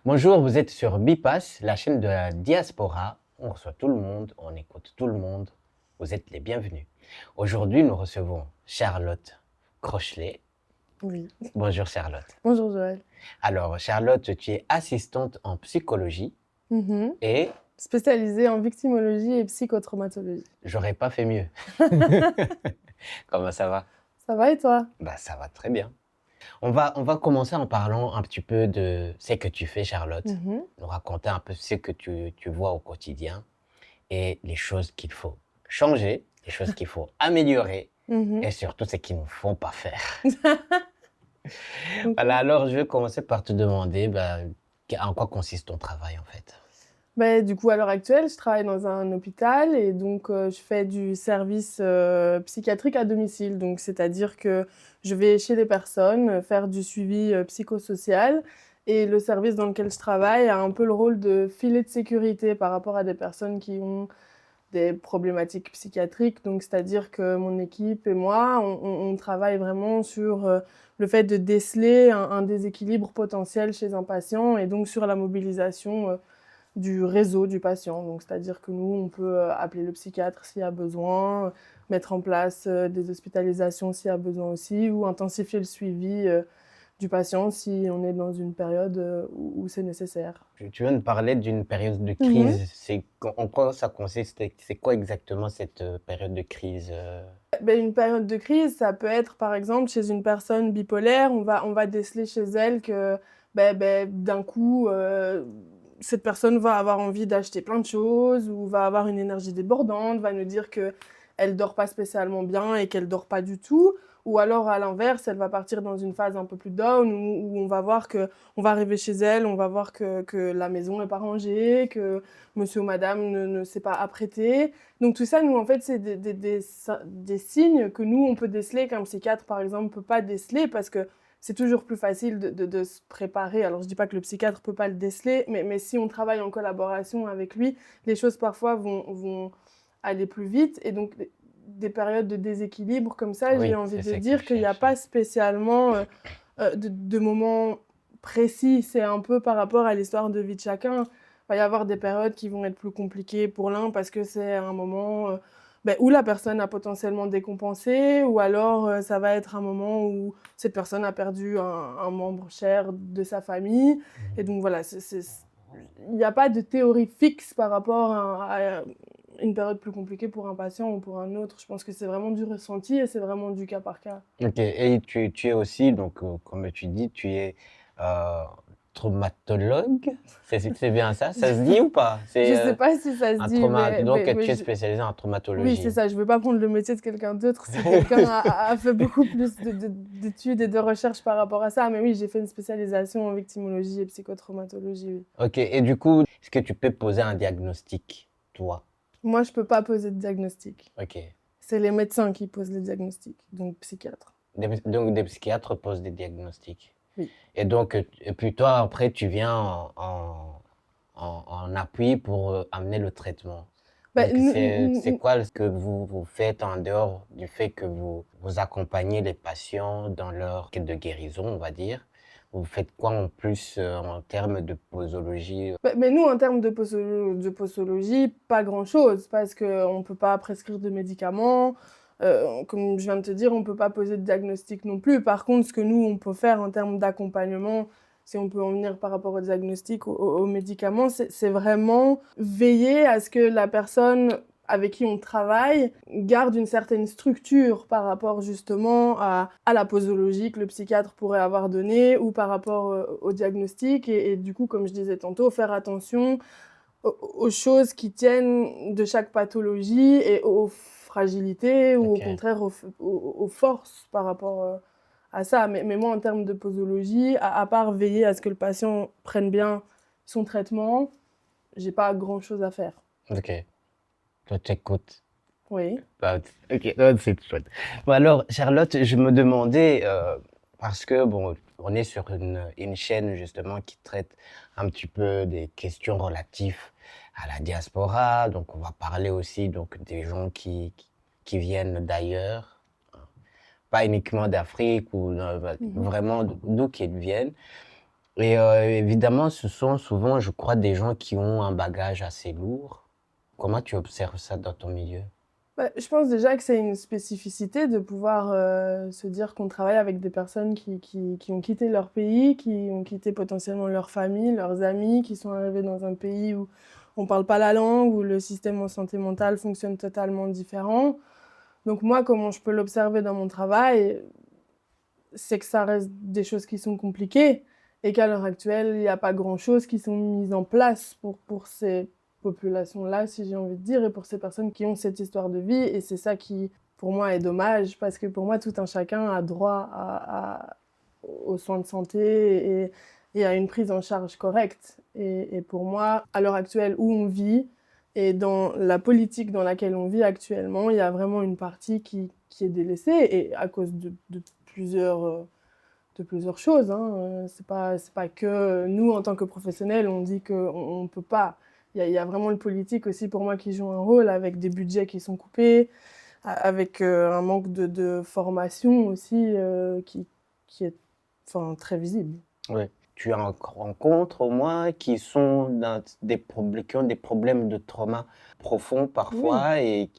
Bonjour, vous êtes sur Bipass, la chaîne de la diaspora. On reçoit tout le monde, on écoute tout le monde. Vous êtes les bienvenus. Aujourd'hui, nous recevons Charlotte Crochelet. Oui. Bonjour Charlotte. Bonjour Joël. Alors Charlotte, tu es assistante en psychologie Mhm. et Spécialisée en victimologie et psychotraumatologie. j'aurais pas fait mieux. Comment ça va? Ça va et toi? Bah, ça va très bien. On va commencer en parlant un petit peu de ce que tu fais, Charlotte. Mhm. Nous raconter un peu ce que tu vois au quotidien et les choses qu'il faut changer, les choses qu'il faut améliorer Mhm. et surtout ce qu'il ne faut pas faire. Ok. Voilà, alors je vais commencer par te demander en quoi consiste ton travail en fait. Du coup, à l'heure actuelle, je travaille dans un hôpital et donc je fais du service psychiatrique à domicile. Donc, c'est-à-dire que je vais chez les personnes faire du suivi psychosocial et le service dans lequel je travaille a un peu le rôle de filet de sécurité par rapport à des personnes qui ont des problématiques psychiatriques. Donc, c'est-à-dire que mon équipe et moi, on travaille vraiment sur le fait de déceler un déséquilibre potentiel chez un patient et donc sur la mobilisation du réseau du patient. Donc, c'est-à-dire que nous, on peut appeler le psychiatre s'il y a besoin, mettre en place des hospitalisations s'il y a besoin aussi, ou intensifier le suivi du patient si on est dans une période où c'est nécessaire. Tu viens de parler d'une période de Mhm. crise. En quoi ça consiste? C'est quoi exactement cette période de crise? Une période de crise, ça peut être par exemple chez une personne bipolaire, on va déceler chez elle que d'un coup, cette personne va avoir envie d'acheter plein de choses ou va avoir une énergie débordante, va nous dire qu'elle dort pas spécialement bien et qu'elle dort pas du tout. Ou alors à l'inverse, elle va partir dans une phase un peu plus down où on va voir que on va arriver chez elle, on va voir que la maison est pas rangée, que monsieur ou madame ne s'est pas apprêté. Donc tout ça, nous, en fait, c'est des signes que nous, on peut déceler, qu'un psychiatre, par exemple, ne peut pas déceler, parce que c'est toujours plus facile de se préparer. Alors, je ne dis pas que le psychiatre ne peut pas le déceler, mais si on travaille en collaboration avec lui, les choses, parfois, vont aller plus vite. Et donc, des périodes de déséquilibre comme ça, j'ai Oui, envie c'est de ce que je dire qu'il n'y a cherchais. pas spécialement de moments précis. C'est un peu par rapport à l'histoire de vie de chacun. Il va y avoir des périodes qui vont être plus compliquées pour l'un parce que c'est un moment où la personne a potentiellement décompensé, ou alors ça va être un moment où cette personne a perdu un membre cher de sa famille. Et donc voilà, il n'y a pas de théorie fixe par rapport à une période plus compliquée pour un patient ou pour un autre. Je pense que c'est vraiment du ressenti et c'est vraiment du cas par cas. Ok, et tu es aussi, donc, comme tu dis, tu es euh, traumatologue? C'est bien ça? Ça se dit ou pas? Je C'est sais pas si ça se un dit, trauma, donc mais tu es spécialisé en oui, c'est traumatologie. ça. Je veux pas prendre le métier de quelqu'un d'autre si quelqu'un a fait beaucoup plus d'études et de recherches par rapport à ça. Mais oui, j'ai fait une spécialisation en victimologie et psychotraumatologie, oui. Ok, et du coup, est-ce que tu peux poser un diagnostic, toi? Moi, je peux pas poser de diagnostic. Ok. C'est les médecins qui posent les diagnostics, donc psychiatre. Donc des psychiatres posent des diagnostics. Oui. Et donc, et puis toi, après, tu viens en appui pour amener le traitement. Bah, Donc, c'est quoi ce que vous faites en dehors du fait que vous accompagnez les patients dans leur quête de guérison, on va dire? Vous faites quoi en plus en termes de posologie? mais nous, en termes de posologie, pas grand-chose, parce qu'on ne peut pas prescrire de médicaments. Comme je viens de te dire, on ne peut pas poser de diagnostic non plus. Par contre, ce que nous, on peut faire en termes d'accompagnement, si on peut en venir par rapport au diagnostic, aux médicaments, c'est vraiment veiller à ce que la personne avec qui on travaille garde une certaine structure par rapport justement à la posologie que le psychiatre pourrait avoir donnée, ou par rapport au diagnostic. Et du coup, comme je disais tantôt, faire attention aux choses qui tiennent de chaque pathologie et aux fragilités, ou au Ok. contraire aux forces par rapport à ça. Mais moi, en termes de posologie, à part veiller à ce que le patient prenne bien son traitement, j'ai pas grand-chose à faire. Ok. Toi, t'écoutes. Oui. Bah, ok, c'est chouette. Bon, alors, Charlotte, je me demandais, parce que, bon, on est sur une chaîne justement qui traite un petit peu des questions relatives à la diaspora. Donc, on va parler aussi donc, des gens qui viennent d'ailleurs, pas uniquement d'Afrique ou Mhm. vraiment d'où qu'ils viennent. Et évidemment, ce sont souvent, je crois, des gens qui ont un bagage assez lourd. Comment tu observes ça dans ton milieu? Bah, je pense déjà que c'est une spécificité de pouvoir se dire qu'on travaille avec des personnes qui ont quitté leur pays, qui ont quitté potentiellement leur famille, leurs amis, qui sont arrivés dans un pays où on ne parle pas la langue, où le système en santé mentale fonctionne totalement différent. Donc moi, comment je peux l'observer dans mon travail, c'est que ça reste des choses qui sont compliquées et qu'à l'heure actuelle, il n'y a pas grand-chose qui sont mises en place pour ces populations-là, si j'ai envie de dire, et pour ces personnes qui ont cette histoire de vie. Et c'est ça qui, pour moi, est dommage, parce que pour moi, tout un chacun a droit aux soins de santé et à une prise en charge correcte. Et pour moi, à l'heure actuelle où on vit, et dans la politique dans laquelle on vit actuellement, il y a vraiment une partie qui est délaissée, et à cause de plusieurs choses. Hein. C'est pas que nous, en tant que professionnels, on dit qu'on ne peut pas. Il y a vraiment le politique aussi, pour moi, qui joue un rôle, avec des budgets qui sont coupés, avec un manque de formation aussi qui est très visible. Ouais. Tu en rencontres au moins qui sont qui ont des problèmes de trauma profonds Oui. parfois et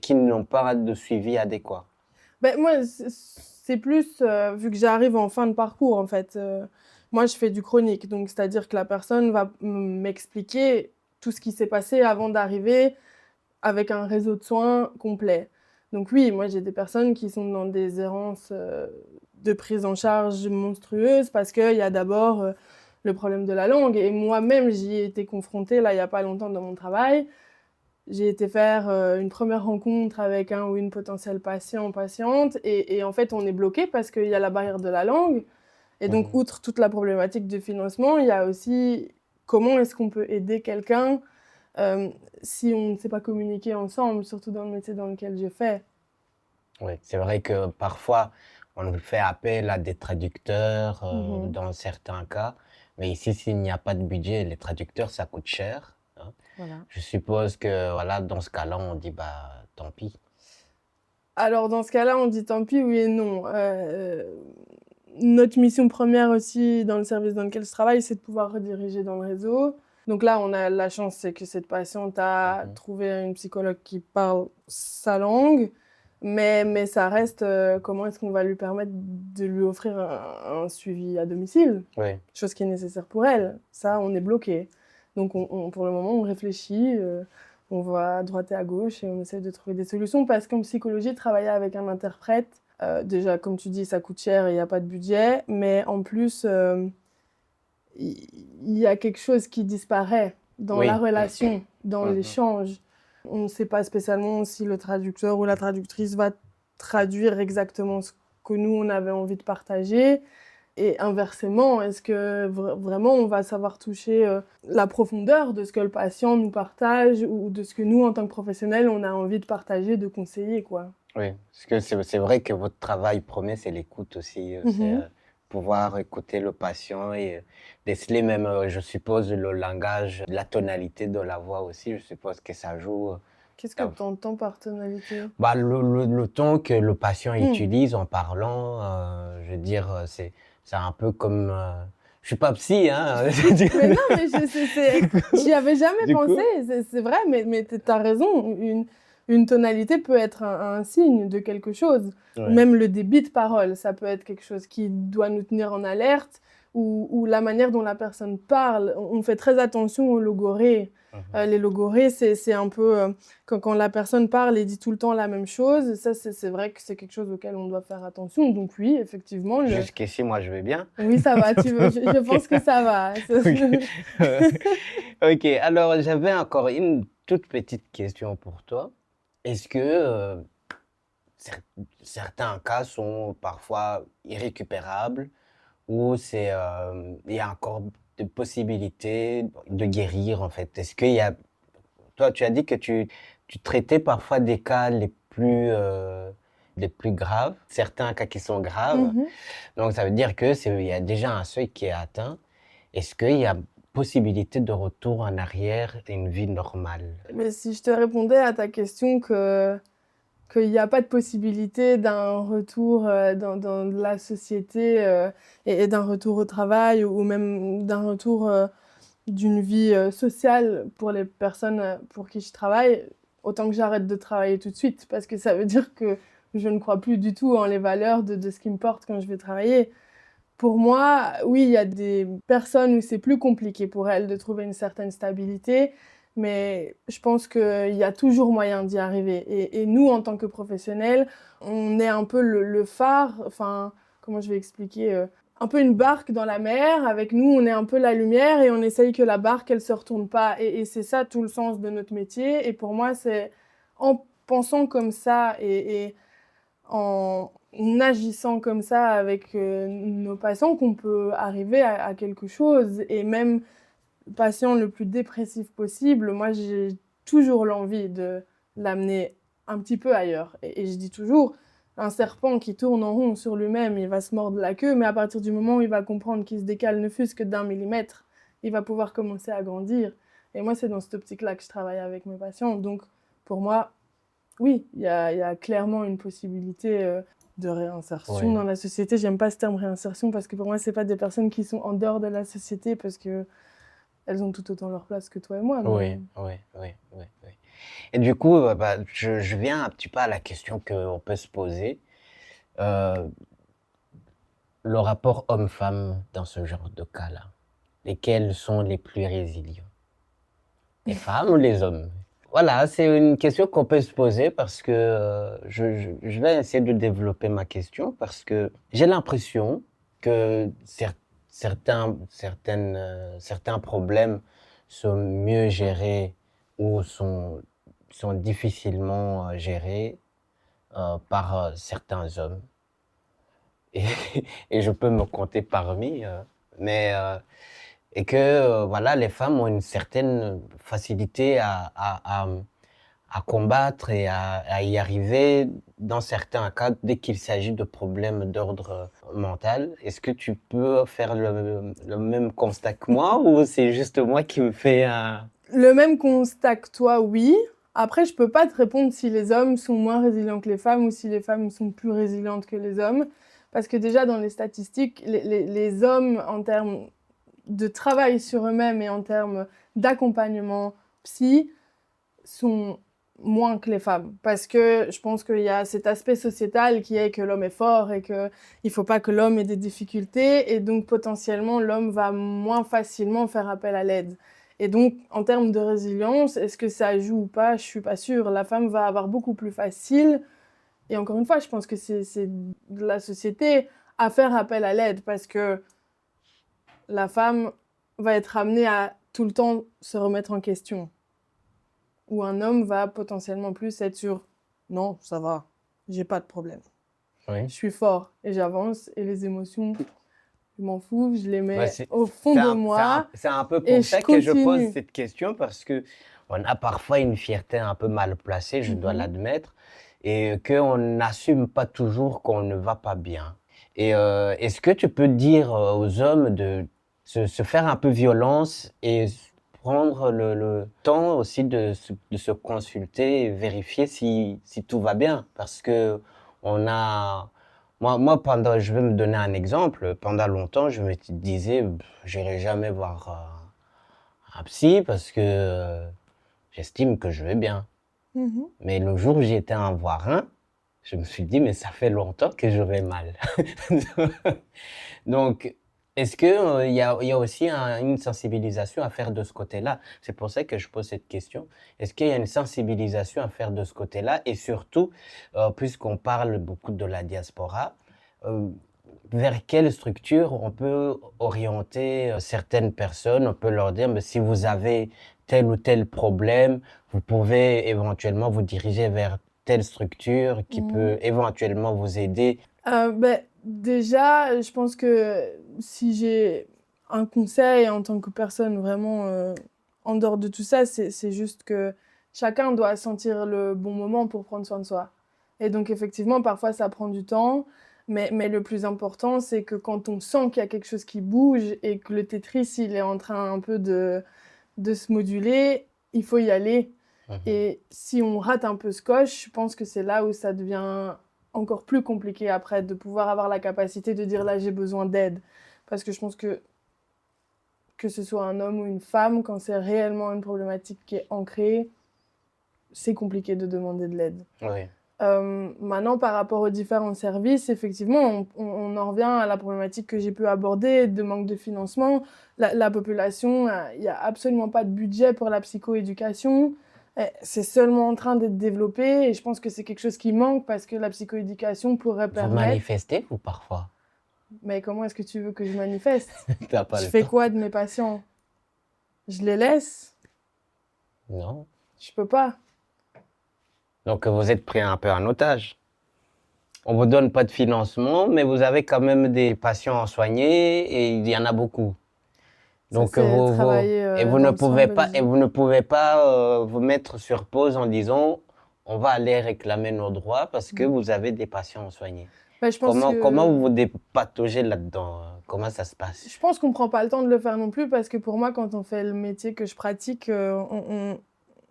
qui n'ont pas de suivi adéquat. Ben, moi, c'est plus, vu que j'arrive en fin de parcours, en fait. Moi, je fais du chronique, donc c'est-à-dire que la personne va m'expliquer tout ce qui s'est passé avant d'arriver, avec un réseau de soins complet. Donc oui, moi, j'ai des personnes qui sont dans des errances de prise en charge monstrueuses, parce qu'il y a d'abord le problème de la langue. Et moi-même, j'y ai été confrontée, là, il n'y a pas longtemps, dans mon travail. J'ai été faire une première rencontre avec un ou une potentielle patiente, et en fait, on est bloqué parce qu'il y a la barrière de la langue. Et donc, Mhm. outre toute la problématique de financement, il y a aussi comment est-ce qu'on peut aider quelqu'un euh, si on ne sait pas communiquer ensemble, surtout dans le métier dans lequel je fais. Oui, c'est vrai que parfois on fait appel à des traducteurs Mhm. dans certains cas, mais ici, s'il n'y a pas de budget, les traducteurs, ça coûte cher, hein. Voilà. Je suppose que voilà, dans ce cas-là, on dit bah tant pis. Alors, dans ce cas-là, on dit tant pis, oui et non. Notre mission première aussi dans le service dans lequel je travaille, c'est de pouvoir rediriger dans le réseau. Donc là, on a la chance, c'est que cette patiente a Mhm. trouvé une psychologue qui parle sa langue, mais ça reste comment est-ce qu'on va lui permettre de lui offrir un suivi à domicile, Oui, chose qui est nécessaire pour elle. Ça, on est bloqué. Donc pour le moment, on réfléchit, on va à droite et à gauche et on essaie de trouver des solutions, parce qu'en psychologie, travailler avec un interprète, déjà, comme tu dis, ça coûte cher et il n'y a pas de budget, mais en plus, il y a quelque chose qui disparaît dans la oui. relation, dans Mhm. l'échange. On ne sait pas spécialement si le traducteur ou la traductrice va traduire exactement ce que nous, on avait envie de partager. Et inversement, est-ce que vraiment on va savoir toucher la profondeur de ce que le patient nous partage, ou de ce que nous, en tant que professionnels, on a envie de partager, de conseiller, quoi. Oui, parce que c'est vrai que votre travail premier, c'est l'écoute aussi, c'est Mhm. pouvoir écouter le patient et déceler même, je suppose, le langage, la tonalité de la voix aussi, je suppose que ça joue. Qu'est-ce que Ça- tu entends par tonalité? Bah, le ton que le patient Hmm. utilise en parlant, je veux dire, c'est un peu comme, je suis pas psy, hein, je veux dire. Mais non, mais j'y avais jamais Du pensé, coup, c'est vrai, mais t'as raison, une tonalité peut être un signe de quelque chose. Ou ouais. même le débit de parole, ça peut être quelque chose qui doit nous tenir en alerte, ou la manière dont la personne parle. On fait très attention aux logorées. Mhm. Les logorées, c'est un peu quand la personne parle et dit tout le temps la même chose. Ça, c'est vrai que c'est quelque chose auquel on doit faire attention. Donc oui, effectivement, Jusqu'ici, moi, je vais bien. oui, ça va, je Ok. pense que ça va. Ok. Ok, alors j'avais encore une toute petite question pour toi. Est-ce que cer- certains cas sont parfois irrécupérables ou il y a encore de possibilités de guérir en fait? Est-ce qu'il y a, toi tu as dit que tu traitais parfois des cas les plus graves, certains cas qui sont graves, Mhm. donc ça veut dire que il y a déjà un seuil qui est atteint. Est-ce qu'il y a possibilité de retour en arrière et une vie normale? Mais si je te répondais à ta question que qu'il n'y a pas de possibilité d'un retour dans la société et d'un retour au travail ou même d'un retour d'une vie sociale pour les personnes pour qui je travaille, autant que j'arrête de travailler tout de suite, parce que ça veut dire que je ne crois plus du tout en les valeurs de ce qui me porte quand je vais travailler. Pour moi, oui, il y a des personnes où c'est plus compliqué pour elles de trouver une certaine stabilité, mais je pense qu'il y a toujours moyen d'y arriver. Et nous, en tant que professionnels, on est un peu le phare, enfin, comment je vais expliquer un peu une barque dans la mer. Avec nous, on est un peu la lumière et on essaye que la barque, elle se retourne pas. Et c'est ça tout le sens de notre métier. Et pour moi, c'est en pensant comme ça et en agissant comme ça avec nos patients qu'on peut arriver à quelque chose. Et même le patient le plus dépressif possible, moi j'ai toujours l'envie de l'amener un petit peu ailleurs. Et je dis toujours, un serpent qui tourne en rond sur lui-même, il va se mordre la queue, mais à partir du moment où il va comprendre qu'il se décale ne fût-ce que d'1 millimètre, il va pouvoir commencer à grandir. Et moi, c'est dans cette optique-là que je travaille avec mes patients. Donc, pour moi, oui, il y a clairement une possibilité de réinsertion Oui, dans la société. J'aime pas ce terme réinsertion parce que pour moi, c'est pas des personnes qui sont en dehors de la société parce que elles ont tout autant leur place que toi et moi. Mais oui, oui, oui, oui, oui. Et du coup, je viens un petit peu à la question qu'on peut se poser. Euh, le rapport homme-femme dans ce genre de cas-là. Lesquels sont les plus résilients? Les femmes ou les hommes? Voilà, c'est une question qu'on peut se poser parce que je vais essayer de développer ma question parce que j'ai l'impression que certains problèmes sont mieux gérés ou sont difficilement gérés par certains hommes. Et, et je peux me compter parmi, mais et que voilà, les femmes ont une certaine facilité à combattre et à y arriver dans certains cas dès qu'il s'agit de problèmes d'ordre mental. Est-ce que tu peux faire le même constat que moi ou c'est juste moi qui me fais un... le même constat que toi, oui. Après, je peux pas te répondre si les hommes sont moins résilients que les femmes ou si les femmes sont plus résilientes que les hommes. Parce que déjà, dans les statistiques, les hommes, en termes de travail sur eux-mêmes et en termes d'accompagnement psy, sont moins que les femmes. Parce que je pense qu'il y a cet aspect sociétal qui est que l'homme est fort et qu'il ne faut pas que l'homme ait des difficultés. Et donc, potentiellement, l'homme va moins facilement faire appel à l'aide. Et donc, en termes de résilience, est-ce que ça joue ou pas? Je ne suis pas sûre. La femme va avoir beaucoup plus facile. Et encore une fois, je pense que c'est de la société à faire appel à l'aide parce que la femme va être amenée à tout le temps se remettre en question. Ou un homme va potentiellement plus être sur « non, ça va, j'ai pas de problème. Oui. Je suis fort et j'avance et les émotions, je m'en fous, je les Ouais, mets au fond de moi c'est un peu et pour je ça que je pose continue. » cette question parce que on a parfois une fierté un peu mal placée, je dois l'admettre, et qu'on n'assume pas toujours qu'on ne va pas bien. Et est-ce que tu peux dire aux hommes de se faire un peu violence et prendre le temps aussi de se consulter et vérifier si tout va bien? Parce que on a, je vais me donner un exemple. Pendant longtemps, je me disais, j'irai jamais voir un psy parce que j'estime que je vais bien. Mhm. Mais le jour où j'ai été en voir un, je me suis dit, mais ça fait longtemps que je vais mal. Donc, est-ce que, il y a aussi une sensibilisation à faire de ce côté-là? C'est pour ça que je pose cette question. Est-ce qu'il y a une sensibilisation à faire de ce côté-là? Et surtout, puisqu'on parle beaucoup de la diaspora, euh, vers quelle structure on peut orienter certaines personnes? On peut leur dire, mais si vous avez tel ou tel problème, vous pouvez éventuellement vous diriger vers telle structure qui Mhm. peut éventuellement vous aider. Déjà, je pense que si j'ai un conseil en tant que personne vraiment en dehors de tout ça, c'est juste que chacun doit sentir le bon moment pour prendre soin de soi. Et donc, effectivement, parfois, ça prend du temps, mais le plus important, c'est que quand on sent qu'il y a quelque chose qui bouge et que le Tetris, il est en train un peu de se moduler, il faut y aller. Mhm. Et si on rate un peu ce coche, je pense que c'est là où ça devient encore plus compliqué après de pouvoir avoir la capacité de dire là j'ai besoin d'aide. Parce que je pense que ce soit un homme ou une femme, quand c'est réellement une problématique qui est ancrée, c'est compliqué de demander de l'aide. Oui. Maintenant, par rapport aux différents services, effectivement, on en revient à la problématique que j'ai pu aborder de manque de financement. La population, il n'y a absolument pas de budget pour la psychoéducation. C'est seulement en train d'être développé et je pense que c'est quelque chose qui manque parce que la psychoéducation pourrait Vous permettre... manifestez ou parfois? Mais comment est-ce que tu veux que je manifeste? T'as pas Je le fais temps? quoi de mes patients? Je les laisse? Non. Je peux pas. Donc vous êtes pris un peu en otage. On vous donne pas de financement, mais vous avez quand même des patients à soigner et il y en a beaucoup. Ça, Donc c'est travailler dans le soin et Belgique. vous ne pouvez pas vous mettre sur pause en disant on va aller réclamer nos droits parce que vous avez des patients à soigner. Bah, je pense Comment que vous vous dépatogez là-dedans? Comment ça se passe? je pense qu'on prend pas le temps de le faire non plus parce que pour moi, quand on fait le métier que je pratique,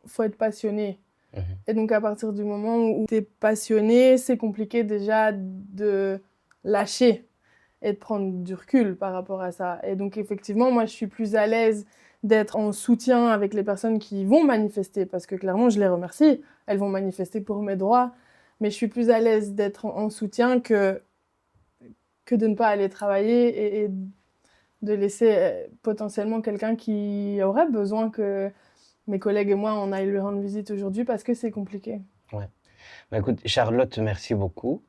faut être passionné. Mhm. Et donc, à partir du moment où tu es passionné, c'est compliqué déjà de lâcher et de prendre du recul par rapport à ça. Et donc, effectivement, moi, je suis plus à l'aise d'être en soutien avec les personnes qui vont manifester parce que clairement, je les remercie. Elles vont manifester pour mes droits. Mais je suis plus à l'aise d'être en soutien que de ne pas aller travailler et de laisser potentiellement quelqu'un qui aurait besoin que mes collègues et moi, on aille lui rendre visite aujourd'hui parce que c'est compliqué. Ouais. Bah, écoute, Charlotte, merci beaucoup.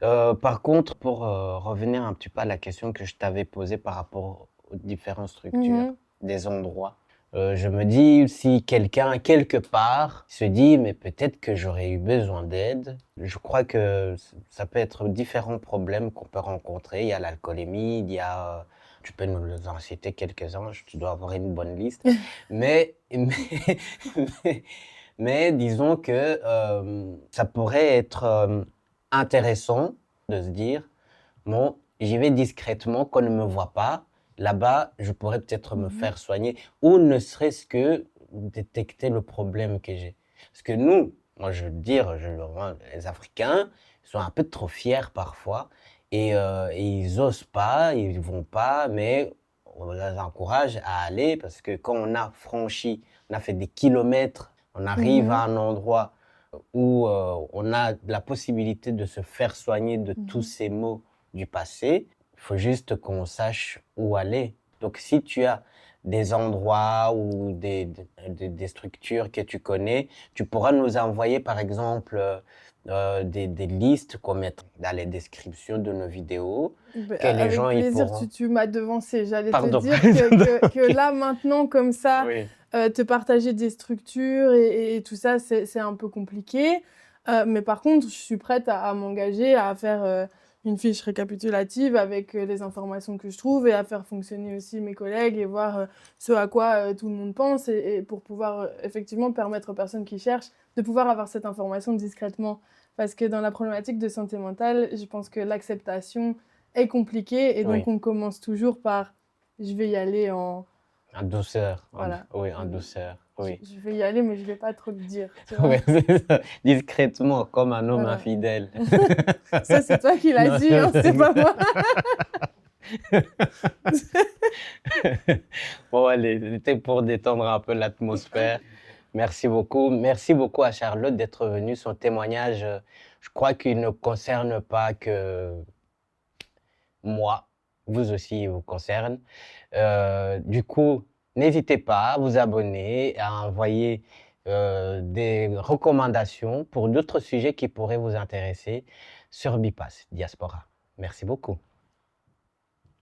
Par contre, pour revenir un petit peu à la question que je t'avais posée par rapport aux différentes structures, Mhm. des endroits, je me dis si quelqu'un, quelque part, se dit, mais peut-être que j'aurais eu besoin d'aide. Je crois que ça peut être différents problèmes qu'on peut rencontrer. Il y a l'alcoolémie, il y a, tu peux nous en citer quelques-uns, tu dois avoir une bonne liste. Mais, mais disons que ça pourrait être intéressant de se dire, bon, j'y vais discrètement, qu'on ne me voit pas. Là-bas, je pourrais peut-être me faire soigner ou ne serait-ce que détecter le problème que j'ai. Parce que nous, moi je veux dire, les Africains sont un peu trop fiers parfois et ils osent pas, ils vont pas, mais on les encourage à aller parce que quand on a franchi, on a fait des kilomètres, on arrive à un endroit où on a la possibilité de se faire soigner de tous ces maux du passé. Il faut juste qu'on sache où aller. Donc, si tu as des endroits ou des structures que tu connais, tu pourras nous envoyer, par exemple, des listes qu'on mettra dans les descriptions de nos vidéos, Ben, que les avec gens ils plaisir, pourront... tu m'as devancé. J'allais te Pardon. dire que là, maintenant, comme ça, Oui. te partager des structures et tout ça, c'est un peu compliqué. Mais par contre, je suis prête à m'engager, à faire une fiche récapitulative avec les informations que je trouve et à faire fonctionner aussi mes collègues et voir ce à quoi tout le monde pense et pour pouvoir effectivement permettre aux personnes qui cherchent de pouvoir avoir cette information discrètement. Parce que dans la problématique de santé mentale, je pense que l'acceptation est compliquée et donc Oui. on commence toujours par je vais y aller en... En douceur. Voilà. Oui, en douceur. Oui. Je vais y aller, mais je vais pas trop le dire. Tu vois. Oui, c'est ça. Discrètement, comme un homme Voilà. infidèle. Ça, c'est toi qui l'as Non, dit, hein, c'est pas moi. Bon, allez, c'était pour détendre un peu l'atmosphère. Merci beaucoup. Merci beaucoup à Charlotte d'être venue. Son témoignage, je crois qu'il ne concerne pas que moi. Vous aussi, il vous concerne. Du coup, n'hésitez pas à vous abonner, à envoyer des recommandations pour d'autres sujets qui pourraient vous intéresser sur Bipass Diaspora. Merci beaucoup.